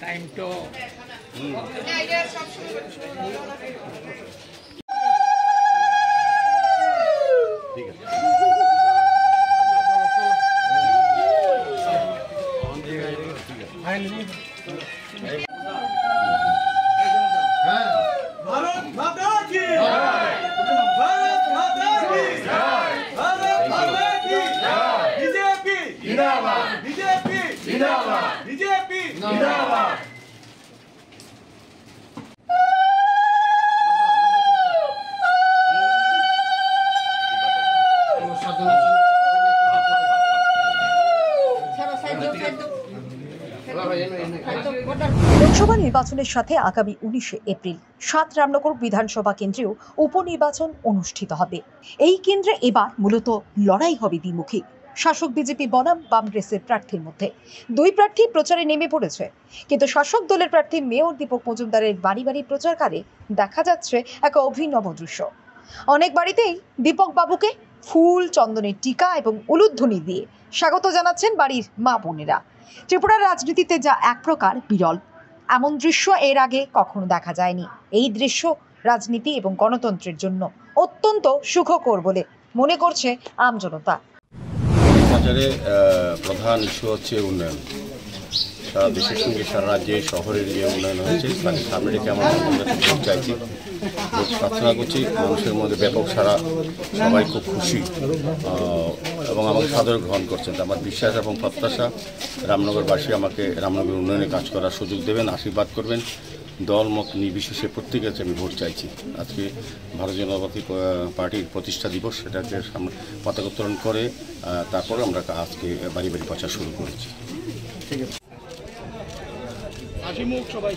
Time তো ঠিক আছে। भारत माता की भारत माता की भारत माता की बीजेपी जिंदाबाद बीजेपी जिंदाबाद बीजेपी जिंदाबाद। লোকসভা নির্বাচনের সাথে আগামী 19 এপ্রিল 7 রামনগর বিধানসভা কেন্দ্রেও উপনির্বাচন অনুষ্ঠিত হবে। এই কেন্দ্রে এবার মূলত লড়াই হবে দ্বিমুখী শাসক বিজেপি বনাম বামগ্রেসের প্রার্থীর মধ্যে। দুই প্রার্থী প্রচারে নেমে পড়েছে, কিন্তু শাসক দলের প্রার্থী মেয়র দীপক মজুমদারের বাড়ি বাড়ি প্রচারকালে দেখা যাচ্ছে এক অভিনব দৃশ্য। অনেক বাড়িতেই দীপক বাবুকে ফুল, চন্দনের টিকা এবং উলুধ্বনি দিয়ে স্বাগত জানাচ্ছেন বাড়ির মা বোনেরা। ত্রিপুরার রাজনীতিতে যা এক প্রকার বিরল, এমন দৃশ্য এর আগে কখনো দেখা যায়নি। এই দৃশ্য রাজনীতি এবং গণতন্ত্রের জন্য অত্যন্ত সুখকর বলে মনে করছে আমজনতা। বাজারে প্রধান ইস্যু হচ্ছে উন্নয়ন। সারা দেশের সঙ্গে সারা রাজ্যে শহরের যে উন্নয়ন হয়েছে তাকে সামনে রেখে আমরা ভোট চাইছি। ভোট প্রার্থনা করছি, মানুষের মধ্যে ব্যাপক সারা, সবাই খুব খুশি এবং আমাকে সাদরে গ্রহণ করছেন। আমার বিশ্বাস এবং প্রত্যাশা রামনগরবাসী আমাকে রামনগর উন্নয়নে কাজ করার সুযোগ দেবেন, আশীর্বাদ করবেন। দল মত নির্বিশেষে প্রত্যেকের কাছে আমি ভোট চাইছি। আজকে ভারতীয় জনতা পার্টির প্রতিষ্ঠা দিবস, সেটাকে সামনে পতাকা উত্তোলন করে তারপরে আমরা আজকে বাড়ি বাড়ি প্রচার শুরু করেছি। ঠিক আছে, হাসি মুখ সবাই।